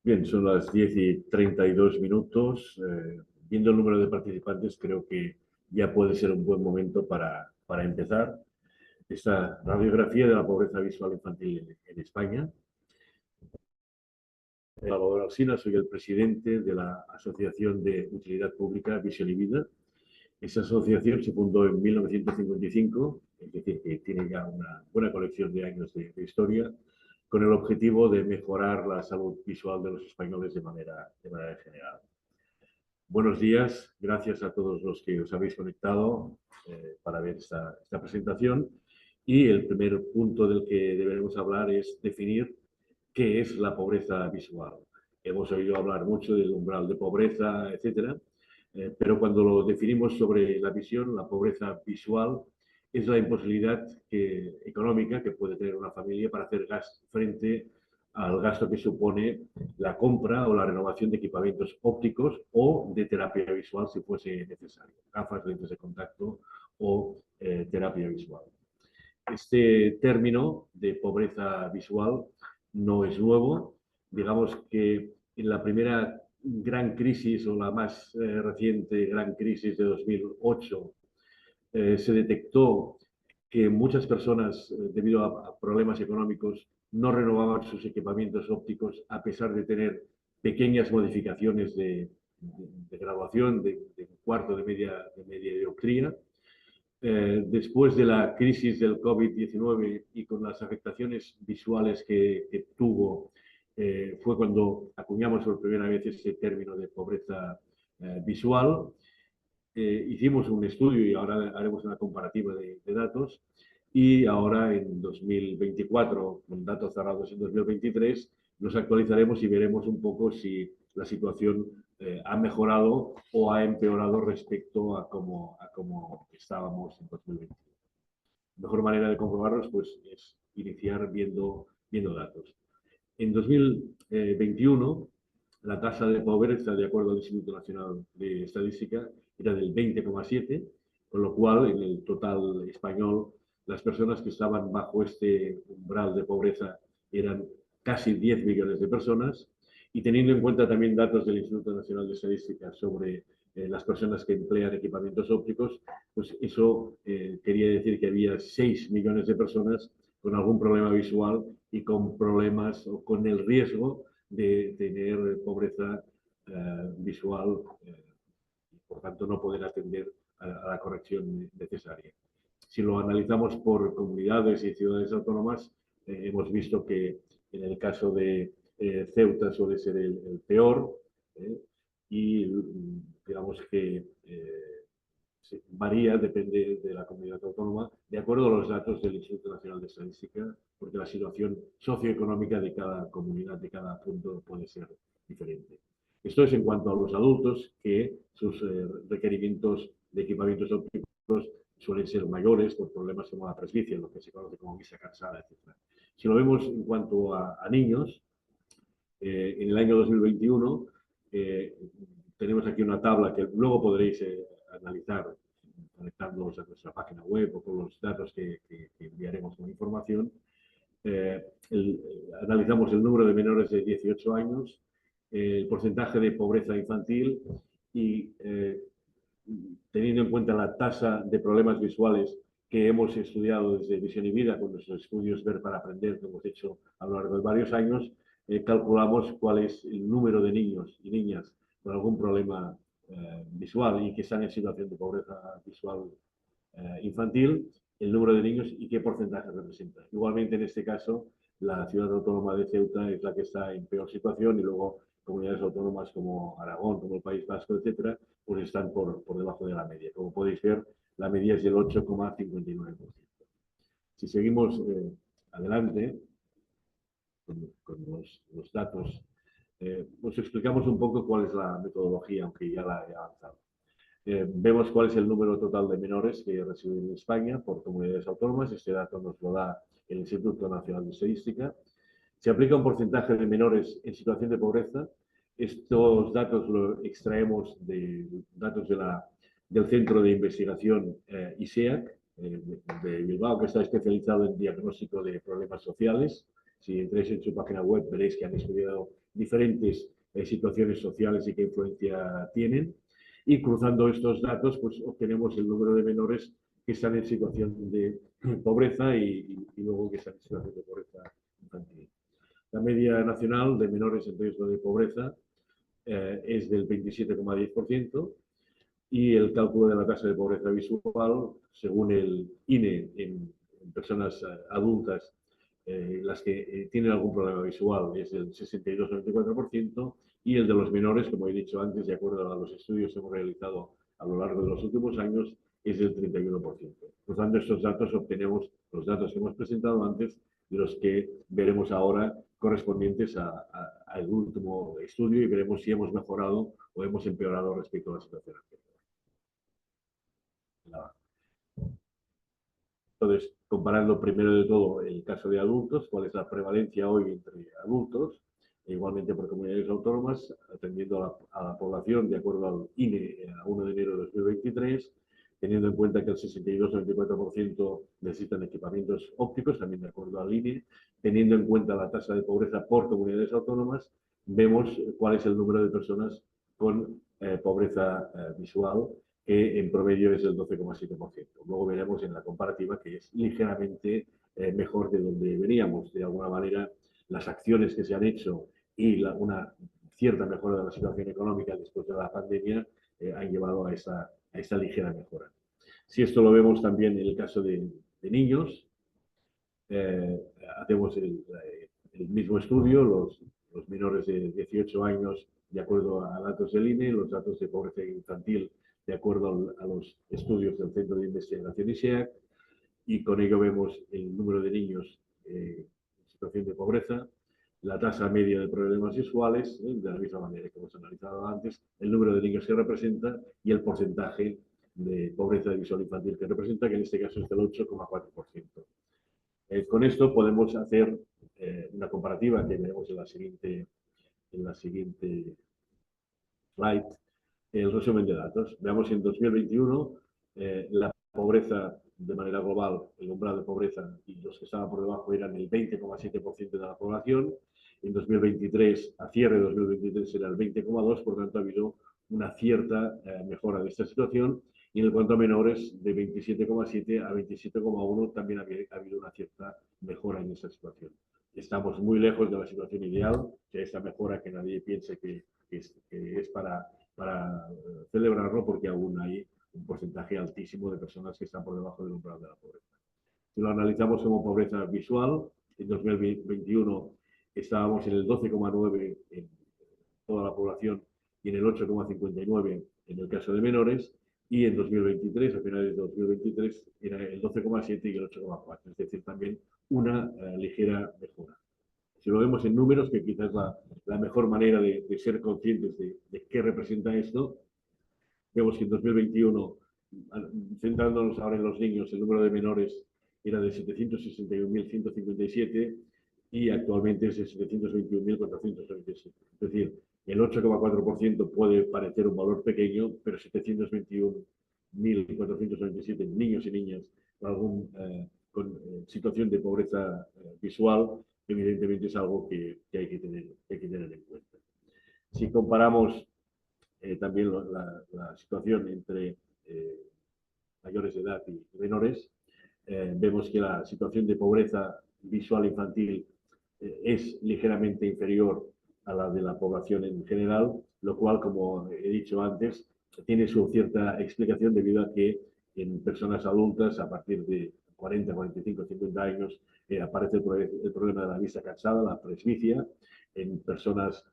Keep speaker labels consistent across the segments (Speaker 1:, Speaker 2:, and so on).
Speaker 1: Bien, son las 10:32. Viendo el número de participantes, creo que ya puede ser un buen momento para empezar esta radiografía de la pobreza visual infantil en España. Salvador Alsina, soy el presidente de la Asociación de Utilidad Pública Visión y Vida. Esa asociación se fundó en 1955, es decir, que tiene ya una buena colección de años de historia, con el objetivo de mejorar la salud visual de los españoles de manera general. Buenos días, gracias a todos los que os habéis conectado para ver esta presentación. Y el primer punto del que deberemos hablar es definir qué es la pobreza visual. Hemos oído hablar mucho del umbral de pobreza, etcétera, pero cuando lo definimos sobre la visión, la pobreza visual es la imposibilidad económica que puede tener una familia para hacer frente al gasto que supone la compra o la renovación de equipamientos ópticos o de terapia visual si fuese necesario, gafas, lentes de contacto o terapia visual. Este término de pobreza visual no es nuevo. Digamos que en la primera gran crisis o la más reciente gran crisis de 2008 se detectó que muchas personas, debido a problemas económicos, no renovaban sus equipamientos ópticos a pesar de tener pequeñas modificaciones de graduación, de cuarto de media dioptría. Después de la crisis del COVID-19 y con las afectaciones visuales que tuvo, fue cuando acuñamos por primera vez ese término de pobreza visual. Hicimos un estudio y ahora haremos una comparativa de datos, y ahora en 2024, con datos cerrados en 2023, nos actualizaremos y veremos un poco si la situación ha mejorado o ha empeorado respecto a cómo estábamos en 2021. La mejor manera de comprobarlos pues, es iniciar viendo datos. En 2021, la tasa de pobreza, de acuerdo al Instituto Nacional de Estadística, era del 20,7, con lo cual en el total español las personas que estaban bajo este umbral de pobreza eran casi 10 millones de personas, y teniendo en cuenta también datos del Instituto Nacional de Estadística sobre las personas que emplean equipamientos ópticos, pues eso quería decir que había 6 millones de personas con algún problema visual y con problemas o con el riesgo de tener pobreza visual y por tanto no poder atender a la corrección necesaria. Si lo analizamos por comunidades y ciudades autónomas, hemos visto que en el caso de Ceuta suele ser el peor, y digamos que varía, depende de la comunidad autónoma, de acuerdo a los datos del Instituto Nacional de Estadística, porque la situación socioeconómica de cada comunidad, de cada punto, puede ser diferente. Esto es en cuanto a los adultos, que sus requerimientos de equipamientos ópticos suelen ser mayores por problemas como la presbicia, lo que se conoce como vista cansada, etc. Si lo vemos en cuanto a niños, en el año 2021 tenemos aquí una tabla que luego podréis analizar conectándolos a nuestra página web o con los datos que enviaremos como información. Analizamos el número de menores de 18 años, el porcentaje de pobreza infantil y teniendo en cuenta la tasa de problemas visuales que hemos estudiado desde Visión y Vida con nuestros estudios Ver para Aprender que hemos hecho a lo largo de varios años, calculamos cuál es el número de niños y niñas con algún problema visual y que están en situación de pobreza visual infantil, el número de niños y qué porcentaje representa. Igualmente, en este caso, la ciudad autónoma de Ceuta es la que está en peor situación, y luego comunidades autónomas como Aragón, como el País Vasco, etcétera, pues están por debajo de la media. Como podéis ver, la media es del 8,59%. Si seguimos adelante con los datos, os explicamos un poco cuál es la metodología, aunque ya la he avanzado. Vemos cuál es el número total de menores que residen en España por comunidades autónomas. Este dato nos lo da el Instituto Nacional de Estadística. Se aplica un porcentaje de menores en situación de pobreza. Estos datos los extraemos de datos del Centro de Investigación ISEAC de Bilbao, que está especializado en diagnóstico de problemas sociales Si entráis en su página web veréis que han estudiado diferentes situaciones sociales y qué influencia tienen. Y cruzando estos datos, pues obtenemos el número de menores que están en situación de pobreza y luego que están en situación de pobreza infantil. La media nacional de menores en riesgo de pobreza es del 27,10% y el cálculo de la tasa de pobreza visual, según el INE, en personas adultas, las que tienen algún problema visual, es del 62,94%, y el de los menores, como he dicho antes, de acuerdo a los estudios que hemos realizado a lo largo de los últimos años, es del 31%. Cruzando estos datos obtenemos los datos que hemos presentado antes y los que veremos ahora correspondientes al último estudio, y veremos si hemos mejorado o hemos empeorado respecto a la situación anterior. Entonces, comparando primero de todo el caso de adultos, cuál es la prevalencia hoy entre adultos, e igualmente por comunidades autónomas, atendiendo a la población de acuerdo al INE a 1 de enero de 2023, teniendo en cuenta que el 62,24% necesitan equipamientos ópticos, también de acuerdo al INE, teniendo en cuenta la tasa de pobreza por comunidades autónomas, vemos cuál es el número de personas con pobreza visual, que en promedio es el 12,7%. Luego veremos en la comparativa que es ligeramente mejor de donde veníamos. De alguna manera, las acciones que se han hecho y una cierta mejora de la situación económica después de la pandemia han llevado a esta ligera mejora. Si esto lo vemos también en el caso de niños, hacemos el mismo estudio, los menores de 18 años de acuerdo a datos del INE, los datos de pobreza infantil de acuerdo a los estudios del Centro de Investigación ISEAC, y con ello vemos el número de niños en situación de pobreza, la tasa media de problemas visuales, de la misma manera que hemos analizado antes, el número de niños que representa y el porcentaje de pobreza visual infantil que representa, que en este caso es del 8,4%. Con esto podemos hacer una comparativa que veremos en la siguiente slide, el resumen de datos. Veamos en 2021 la pobreza de manera global, el umbral de pobreza y los que estaban por debajo eran el 20,7% de la población. En 2023, a cierre de 2023, era el 20,2%, por tanto ha habido una cierta mejora de esta situación. Y en cuanto a menores, de 27,7 a 27,1 también ha habido una cierta mejora en esta situación. Estamos muy lejos de la situación ideal, que esta mejora que nadie piense que es para celebrarlo, porque aún hay un porcentaje altísimo de personas que están por debajo del umbral de la pobreza. Si lo analizamos como pobreza visual, en 2021 estábamos en el 12,9 en toda la población y en el 8,59 en el caso de menores, y en 2023, a finales de 2023, era el 12,7 y el 8,4, es decir, también una ligera mejora. Si lo vemos en números, que quizás es la mejor manera de ser conscientes de qué representa esto, vemos que en 2021, centrándonos ahora en los niños, el número de menores era de 761.157 y actualmente es de 721.497. Es decir, el 8,4% puede parecer un valor pequeño, pero 721.497 niños y niñas con situación de pobreza visual, evidentemente es algo que hay que tener en cuenta. Si comparamos también la situación entre mayores de edad y menores, vemos que la situación de pobreza visual infantil es ligeramente inferior a la de la población en general, lo cual, como he dicho antes, tiene su cierta explicación debido a que en personas adultas, a partir de 40, 45, 50 años, aparece el problema de la vista cansada, la presbicia. En personas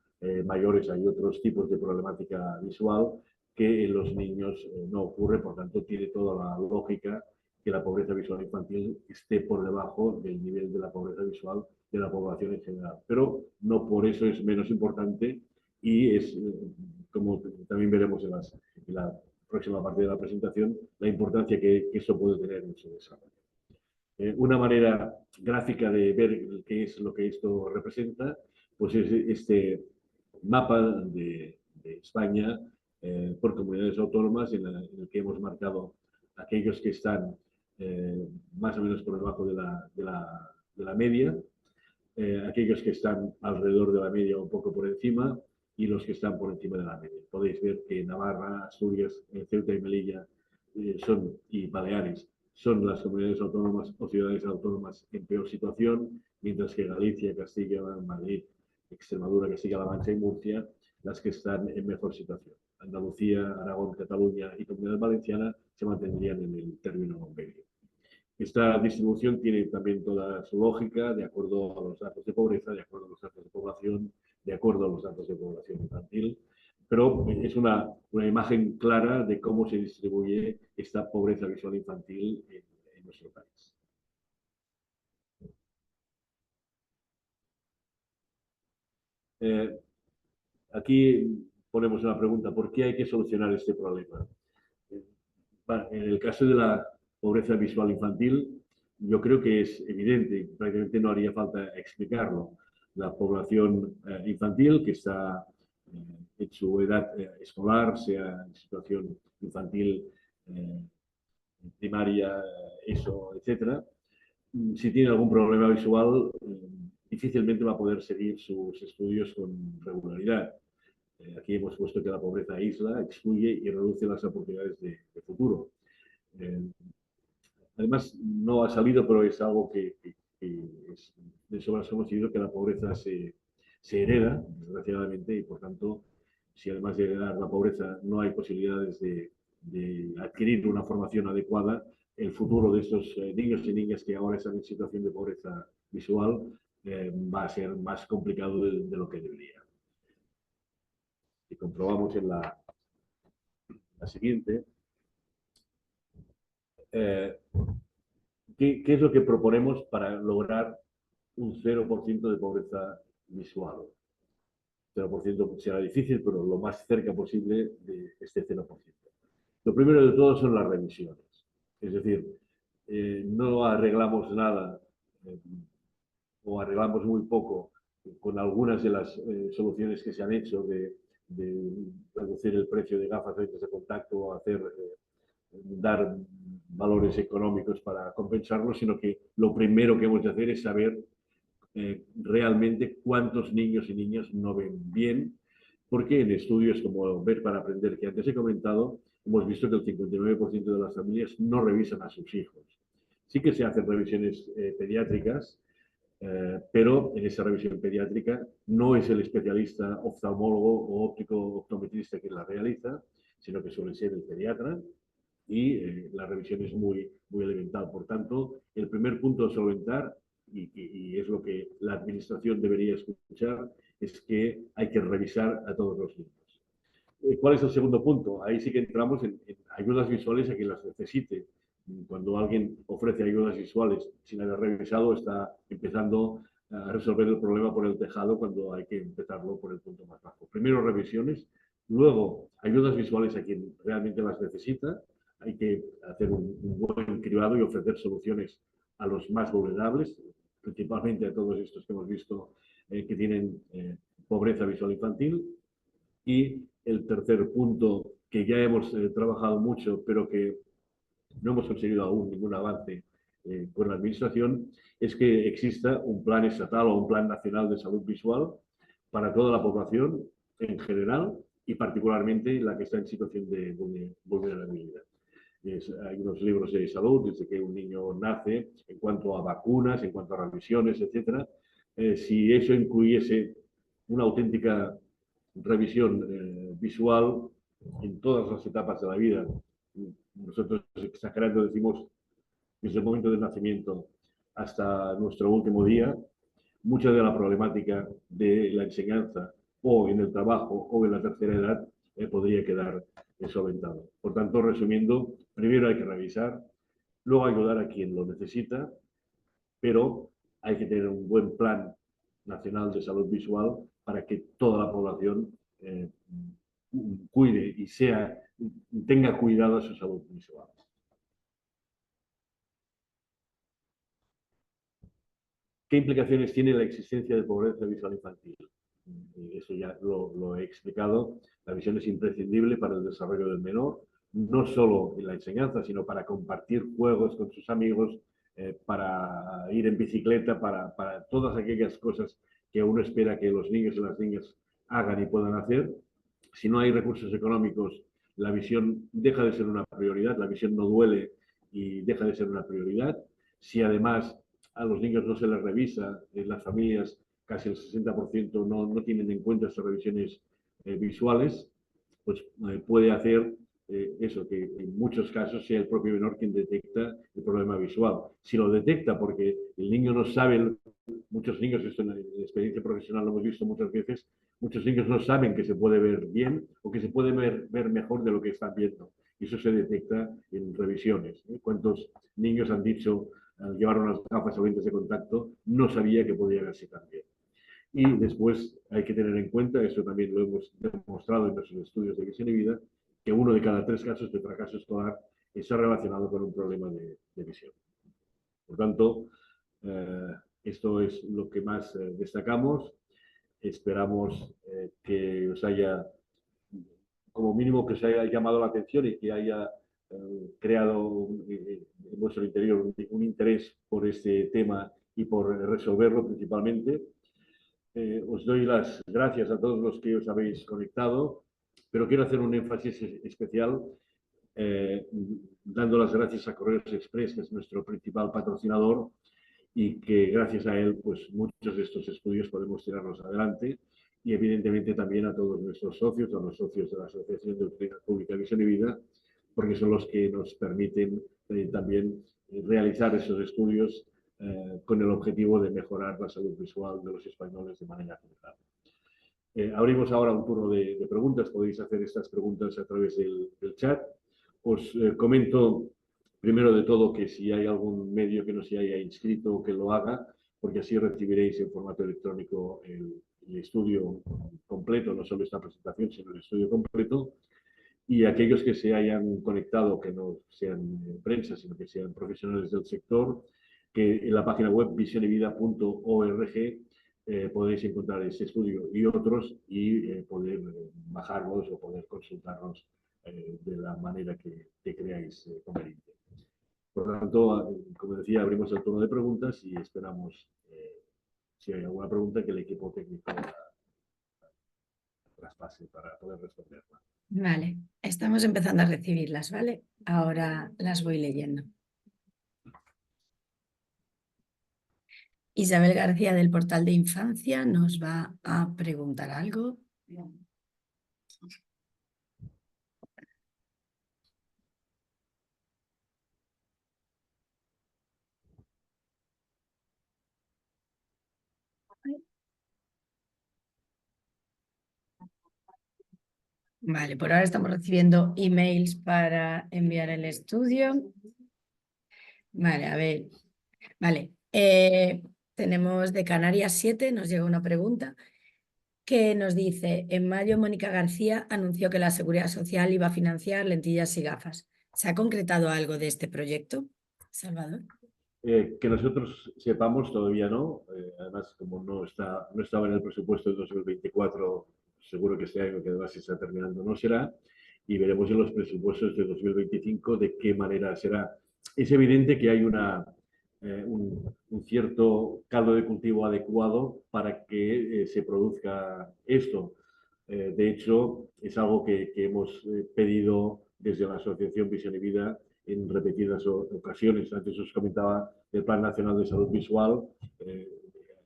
Speaker 1: mayores hay otros tipos de problemática visual que en los niños no ocurre, por tanto tiene toda la lógica que la pobreza visual infantil esté por debajo del nivel de la pobreza visual de la población en general. Pero no por eso es menos importante, y es, como también veremos en la próxima parte de la presentación, la importancia que esto puede tener en su desarrollo. Una manera gráfica de ver qué es lo que esto representa, pues es este mapa de España por comunidades autónomas, en el que hemos marcado aquellos que están más o menos por debajo de la media, aquellos que están alrededor de la media o un poco por encima y los que están por encima de la media. Podéis ver que Navarra, Asturias, Ceuta y Melilla y Baleares son las comunidades autónomas o ciudades autónomas en peor situación, mientras que Galicia, Castilla, Madrid, Extremadura, Castilla-La Mancha y Murcia, las que están en mejor situación. Andalucía, Aragón, Cataluña y Comunidad Valenciana se mantendrían en el término medio. Esta distribución tiene también toda su lógica de acuerdo a los datos de pobreza, de acuerdo a los datos de población, de acuerdo a los datos de población infantil, pero es una imagen clara de cómo se distribuye esta pobreza visual infantil en nuestro país. Eh, Aquí ponemos una pregunta, ¿por qué hay que solucionar este problema? En el caso de la pobreza visual infantil, yo creo que es evidente, prácticamente no haría falta explicarlo. La población infantil que está en su edad escolar, sea en situación infantil, eh, primaria, ESO, etcétera, si tiene algún problema visual, difícilmente va a poder seguir sus estudios con regularidad. Aquí hemos puesto que la pobreza aísla, excluye y reduce las oportunidades de futuro. Eh, Además, no ha salido, pero es algo que es de sobra conocido, que la pobreza se hereda, desgraciadamente, y por tanto, si además de heredar la pobreza no hay posibilidades de adquirir una formación adecuada, el futuro de estos niños y niñas que ahora están en situación de pobreza visual va a ser más complicado de lo que debería. Y comprobamos en la siguiente. Eh, ¿Qué es lo que proponemos para lograr un 0% de pobreza visual? 0% será difícil, pero lo más cerca posible de este 0%. Lo primero de todo son las revisiones. Es decir, no arreglamos nada eh, o arreglamos muy poco con algunas de las soluciones que se han hecho de reducir el precio de gafas lentes de contacto o hacer dar valores económicos para compensarlo, sino que lo primero que hemos de hacer es saber realmente cuántos niños y niñas no ven bien, porque en estudios como Ver para Aprender, que antes he comentado, hemos visto que el 59% de las familias no revisan a sus hijos. Sí que se hacen revisiones pediátricas, pero en esa revisión pediátrica no es el especialista oftalmólogo o óptico optometrista quien la realiza, sino que suele ser el pediatra, y la revisión es muy elemental. Por tanto, el primer punto a solventar, y es lo que la administración debería escuchar, es que hay que revisar a todos los niños. ¿Cuál es el segundo punto? Ahí sí que entramos en ayudas visuales a quien las necesite. Cuando alguien ofrece ayudas visuales sin haber revisado, está empezando a resolver el problema por el tejado cuando hay que empezarlo por el punto más bajo. Primero revisiones, luego ayudas visuales a quien realmente las necesita. Hay que hacer un buen cribado y ofrecer soluciones a los más vulnerables, principalmente a todos estos que hemos visto que tienen pobreza visual infantil. Y el tercer punto, que ya hemos trabajado mucho, pero que no hemos conseguido aún ningún avance con la Administración, es que exista un plan estatal o un plan nacional de salud visual para toda la población en general y particularmente la que está en situación de vulnerabilidad. Hay unos libros de salud desde que un niño nace en cuanto a vacunas, en cuanto a revisiones, etcétera. Si eso incluyese una auténtica revisión visual en todas las etapas de la vida. Nosotros, exagerando, decimos desde el momento del nacimiento hasta nuestro último día, mucha de la problemática de la enseñanza o en el trabajo o en la tercera edad podría quedar solventado. Por tanto, resumiendo, primero hay que revisar, luego ayudar a quien lo necesita, pero hay que tener un buen plan nacional de salud visual para que toda la población cuide y tenga cuidado de su salud visual. ¿Qué implicaciones tiene la existencia de pobreza visual infantil? Eso ya lo he explicado. La visión es imprescindible para el desarrollo del menor, no solo en la enseñanza, sino para compartir juegos con sus amigos, para ir en bicicleta, para todas aquellas cosas que uno espera que los niños y las niñas hagan y puedan hacer. Si no hay recursos económicos, la visión deja de ser una prioridad, la visión no duele y deja de ser una prioridad. Si además a los niños no se les revisa, en las familias casi el 60% no tienen en cuenta estas revisiones visuales, pues puede hacer eso, que en muchos casos sea el propio menor quien detecta el problema visual. Si lo detecta porque el niño no sabe, muchos niños, esto en experiencia profesional lo hemos visto muchas veces, muchos niños no saben que se puede ver bien o que se puede ver mejor de lo que están viendo. Y eso se detecta en revisiones. ¿Cuántos niños han dicho, al llevar unas gafas o lentes de contacto, no sabía que podía verse tan bien? Y después hay que tener en cuenta, eso también lo hemos demostrado en nuestros estudios de visión y vida, que 1 de cada 3 casos de fracaso escolar está relacionado con un problema de visión. Por tanto, esto es lo que más destacamos. Esperamos que os haya, como mínimo, que os haya llamado la atención y que haya creado en vuestro interior un interés por este tema y por resolverlo principalmente. Os doy las gracias a todos los que os habéis conectado, pero quiero hacer un énfasis especial dando las gracias a Correos Express, que es nuestro principal patrocinador, y que gracias a él, pues muchos de estos estudios podemos tirarlos adelante, y evidentemente también a todos nuestros socios, a los socios de la Asociación de Utilidad Pública Visión y Vida, porque son los que nos permiten también realizar esos estudios con el objetivo de mejorar la salud visual de los españoles de manera general. Abrimos ahora un turno de preguntas. Podéis hacer estas preguntas a través del chat. Os comento primero de todo que si hay algún medio que no se haya inscrito, que lo haga, porque así recibiréis en formato electrónico el estudio completo, no solo esta presentación, sino el estudio completo. Y aquellos que se hayan conectado, que no sean prensa, sino que sean profesionales del sector, que en la página web visionevida.org podéis encontrar este estudio y otros y poder bajarlos o poder consultarlos de la manera que creáis conveniente. Por lo tanto, como decía, abrimos el turno de preguntas y esperamos, si hay alguna pregunta, que el equipo técnico traspase para poder responderla.
Speaker 2: Vale, estamos empezando a recibirlas, ¿vale? Ahora las voy leyendo. Isabel García del Portal de Infancia nos va a preguntar algo. Vale, por ahora estamos recibiendo emails para enviar el estudio. Vale, a ver. Vale, tenemos de Canarias 7, nos llega una pregunta que nos dice: en mayo Mónica García anunció que la Seguridad Social iba a financiar lentillas y gafas. ¿Se ha concretado algo de este proyecto, Salvador?
Speaker 1: Que nosotros sepamos, todavía no. Además, como no estaba en el presupuesto de 2024, seguro que este año, que además se está terminando, no será. Y veremos en los presupuestos de 2025 de qué manera será. Es evidente que hay un cierto caldo de cultivo adecuado para que se produzca esto. De hecho, es algo que hemos pedido desde la Asociación Visión y Vida en repetidas ocasiones. Antes os comentaba el Plan Nacional de Salud Visual.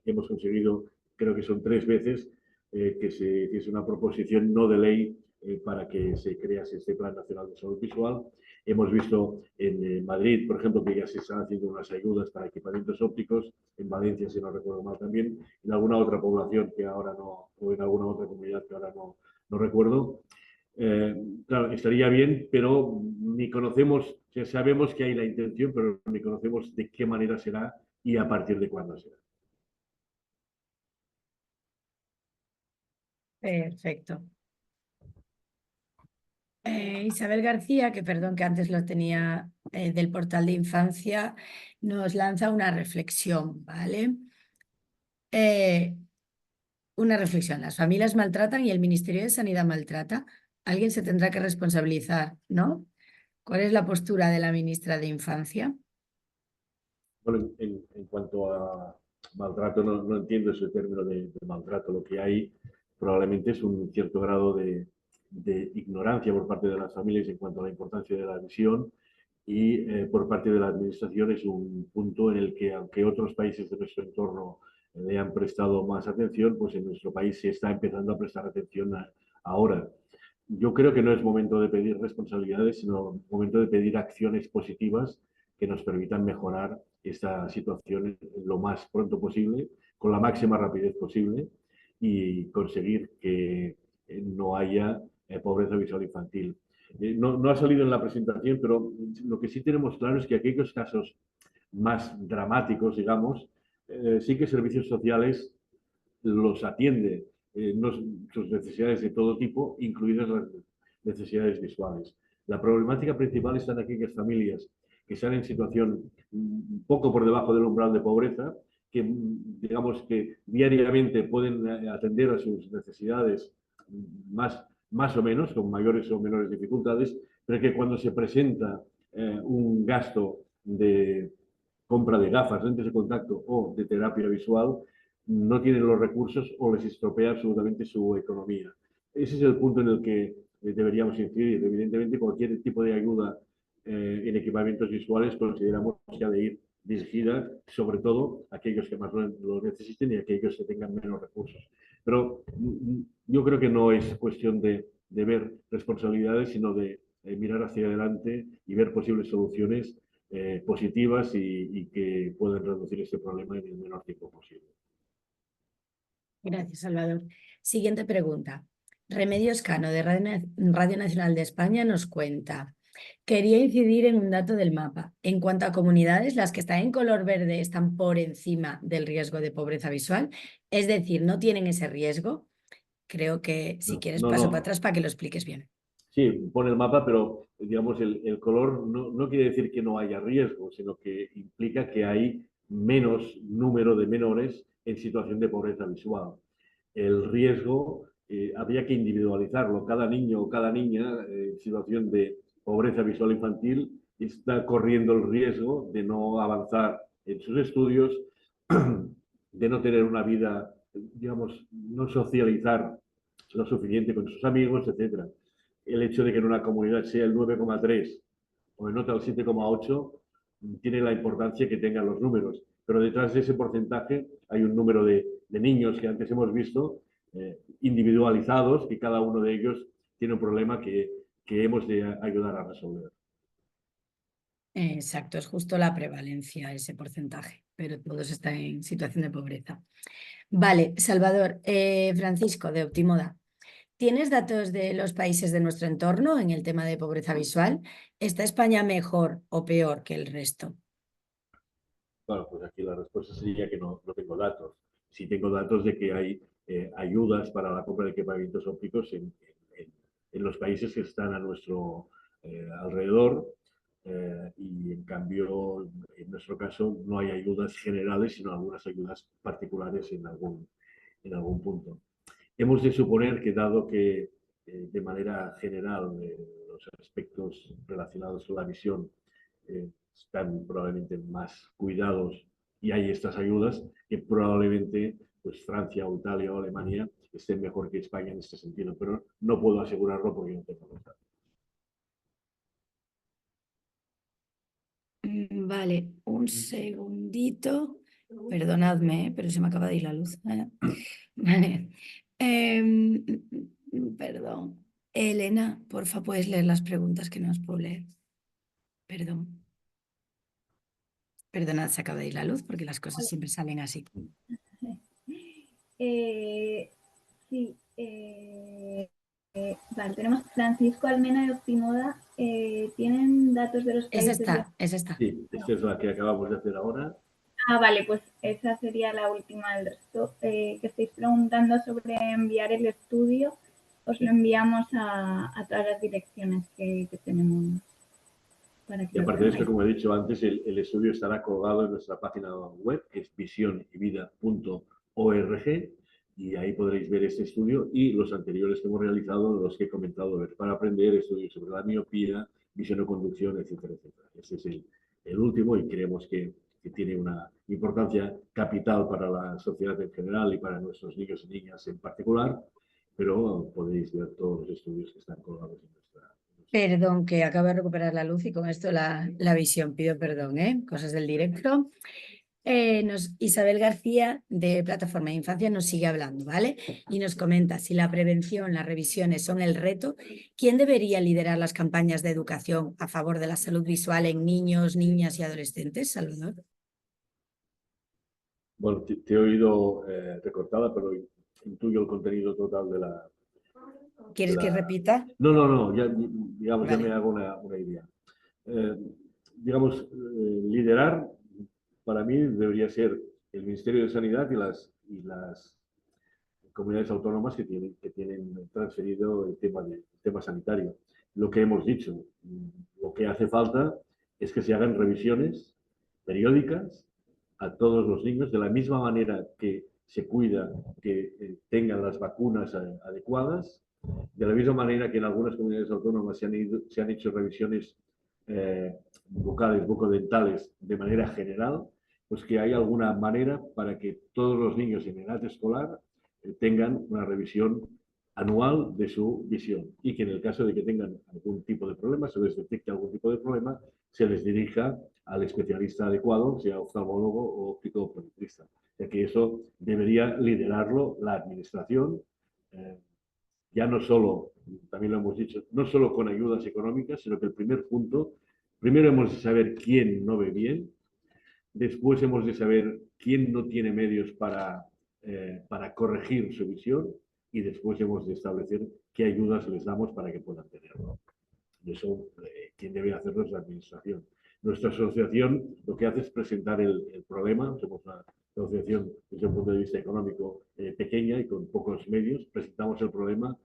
Speaker 1: Hemos conseguido, creo que son 3 veces, que se hiciese una proposición no de ley para que se crease este Plan Nacional de Salud Visual. Hemos visto en Madrid, por ejemplo, que ya se están haciendo unas ayudas para equipamientos ópticos, en Valencia, si no recuerdo mal también, en alguna otra población que ahora no, o en alguna otra comunidad que ahora no recuerdo. Claro, estaría bien, pero ni conocemos, o sea, sabemos que hay la intención, pero ni conocemos de qué manera será y a partir de cuándo será.
Speaker 2: Perfecto. Isabel García, que perdón que antes lo tenía del Portal de Infancia, nos lanza una reflexión, ¿vale? Una reflexión. Las familias maltratan y el Ministerio de Sanidad maltrata. Alguien se tendrá que responsabilizar, ¿no? ¿Cuál es la postura de la ministra de Infancia?
Speaker 1: Bueno, en cuanto maltrato, no entiendo ese término de maltrato. Lo que hay probablemente es un cierto grado de ignorancia por parte de las familias en cuanto a la importancia de la visión y por parte de la administración es un punto en el que, aunque otros países de nuestro entorno le han prestado más atención, pues en nuestro país se está empezando a prestar atención ahora. Yo creo que no es momento de pedir responsabilidades, sino momento de pedir acciones positivas que nos permitan mejorar esta situación lo más pronto posible, con la máxima rapidez posible y conseguir que no haya pobreza visual infantil. No ha salido en la presentación, pero lo que sí tenemos claro es que aquellos casos más dramáticos, digamos, sí que servicios sociales los atiende, sus necesidades de todo tipo, incluidas las necesidades visuales. La problemática principal está en aquellas familias que están en situación un poco por debajo del umbral de pobreza, que digamos que diariamente pueden atender a sus necesidades más o menos, con mayores o menores dificultades, pero que cuando se presenta un gasto de compra de gafas, lentes de contacto o de terapia visual, no tienen los recursos o les estropea absolutamente su economía. Ese es el punto en el que deberíamos incidir. Evidentemente, cualquier tipo de ayuda en equipamientos visuales consideramos que ha de ir dirigida sobre todo a aquellos que más lo necesiten y a aquellos que tengan menos recursos. Pero yo creo que no es cuestión de ver responsabilidades, sino de mirar hacia adelante y ver posibles soluciones positivas y que puedan reducir este problema en el menor tiempo posible.
Speaker 2: Gracias, Salvador. Siguiente pregunta. Remedios Cano, de Radio Nacional de España, nos cuenta: quería incidir en un dato del mapa. En cuanto a comunidades, las que están en color verde están por encima del riesgo de pobreza visual, es decir, no tienen ese riesgo. Creo que si quieres paso para atrás para que lo expliques bien.
Speaker 1: Sí, pone el mapa, pero digamos el color no quiere decir que no haya riesgo, sino que implica que hay menos número de menores en situación de pobreza visual. El riesgo habría que individualizarlo. Cada niño o cada niña en situación de pobreza visual infantil está corriendo el riesgo de no avanzar en sus estudios, de no tener una vida, digamos, no socializar lo suficiente con sus amigos, etcétera. El hecho de que en una comunidad sea el 9,3 o en otra el 7,8 tiene la importancia que tengan los números. Pero detrás de ese porcentaje hay un número de niños que antes hemos visto, individualizados, que cada uno de ellos tiene un problema que hemos de ayudar a resolver.
Speaker 2: Exacto, es justo la prevalencia, ese porcentaje, pero todos están en situación de pobreza. Vale, Salvador, Francisco, de Optimoda. ¿Tienes datos de los países de nuestro entorno en el tema de pobreza visual? ¿Está España mejor o peor que el resto?
Speaker 1: Bueno, pues aquí la respuesta sería que no tengo datos. Sí tengo datos de que hay ayudas para la compra de equipamientos ópticos en los países que están a nuestro alrededor y en cambio, en nuestro caso, no hay ayudas generales, sino algunas ayudas particulares en algún punto. Hemos de suponer que, dado que de manera general los aspectos relacionados con la visión están probablemente más cuidados y hay estas ayudas, que probablemente pues, Francia o Italia o Alemania estén mejor que España en este sentido, pero no puedo asegurarlo porque no tengo los datos.
Speaker 2: Vale, un segundito. Perdonadme, pero se me acaba de ir la luz. Vale. Perdón. Elena, porfa, puedes leer las preguntas que no os puedo leer. Perdón. Perdonad, se acaba de ir la luz porque las cosas siempre salen así.
Speaker 3: Sí. Vale, tenemos Francisco Almena de Optimoda. ¿Tienen datos de los países?
Speaker 2: Es esta.
Speaker 1: Sí, esta es la que acabamos de hacer ahora.
Speaker 3: Vale, pues esa sería la última. El resto que estáis preguntando sobre enviar el estudio, os lo enviamos a todas las direcciones que tenemos.
Speaker 1: Y aparte de esto, como he dicho antes, el estudio estará colgado en nuestra página web, que es visionyvida.org, y ahí podréis ver este estudio y los anteriores que hemos realizado, los que he comentado, ver para aprender, estudios sobre la miopía, visión o conducción, etcétera, etcétera. Este es el último y creemos que que tiene una importancia capital para la sociedad en general y para nuestros niños y niñas en particular, pero podéis ver todos los estudios que están colgados en nuestra...
Speaker 2: Perdón, que acabo de recuperar la luz y con esto la visión. Pido perdón, cosas del directo. Isabel García, de Plataforma de Infancia, nos sigue hablando, ¿vale? Y nos comenta, si la prevención, las revisiones son el reto, ¿quién debería liderar las campañas de educación a favor de la salud visual en niños, niñas y adolescentes? Salvador.
Speaker 1: Bueno, te he oído recortada, pero intuyo el contenido total de la...
Speaker 2: ¿Quieres que repita?
Speaker 1: No, ya, digamos,
Speaker 2: Vale.
Speaker 1: ya me hago una idea. Digamos, liderar, para mí, debería ser el Ministerio de Sanidad y las comunidades autónomas que tienen transferido el tema sanitario. Lo que hemos dicho, lo que hace falta es que se hagan revisiones periódicas a todos los niños, de la misma manera que se cuida que tengan las vacunas adecuadas, de la misma manera que en algunas comunidades autónomas se han hecho revisiones bucales, bucodentales de manera general, pues que hay alguna manera para que todos los niños en edad escolar tengan una revisión anual de su visión y que en el caso de que tengan algún tipo de problema, se les detecte algún tipo de problema, se les dirija al especialista adecuado, sea oftalmólogo o óptico optometrista, ya que eso debería liderarlo la administración, ya no solo, también lo hemos dicho, no solo con ayudas económicas, sino que el primer punto, primero hemos de saber quién no ve bien, después hemos de saber quién no tiene medios para corregir su visión y después hemos de establecer qué ayudas les damos para que puedan tenerlo. Y eso, quien debe hacerlo es la administración. Nuestra asociación lo que hace es presentar el problema. Somos una asociación desde un punto de vista económico pequeña y con pocos medios. Presentamos el problema.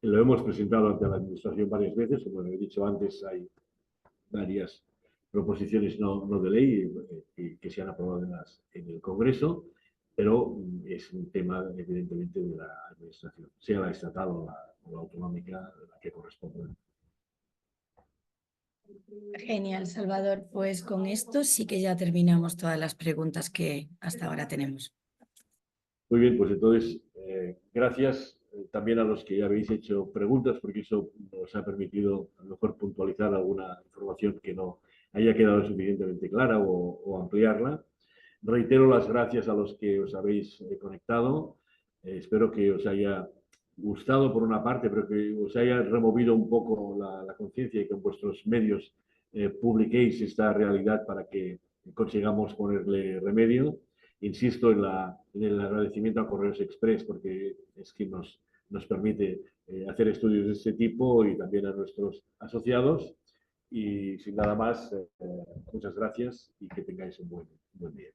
Speaker 1: Lo hemos presentado ante la administración varias veces. Como he dicho antes, hay varias proposiciones no de ley que se han aprobado en el Congreso, pero es un tema evidentemente de la administración, sea la estatal o la autonómica, la que corresponda.
Speaker 2: Genial, Salvador. Pues con esto sí que ya terminamos todas las preguntas que hasta ahora tenemos.
Speaker 1: Muy bien, pues entonces, gracias también a los que ya habéis hecho preguntas, porque eso nos ha permitido a lo mejor puntualizar alguna información que no haya quedado suficientemente clara o ampliarla. Reitero las gracias a los que os habéis conectado. Espero que os haya gustado por una parte, pero que os haya removido un poco la conciencia y que en vuestros medios publiquéis esta realidad para que consigamos ponerle remedio. Insisto en el agradecimiento a Correos Express porque es quien nos permite hacer estudios de este tipo y también a nuestros asociados. Y sin nada más, muchas gracias y que tengáis un buen día.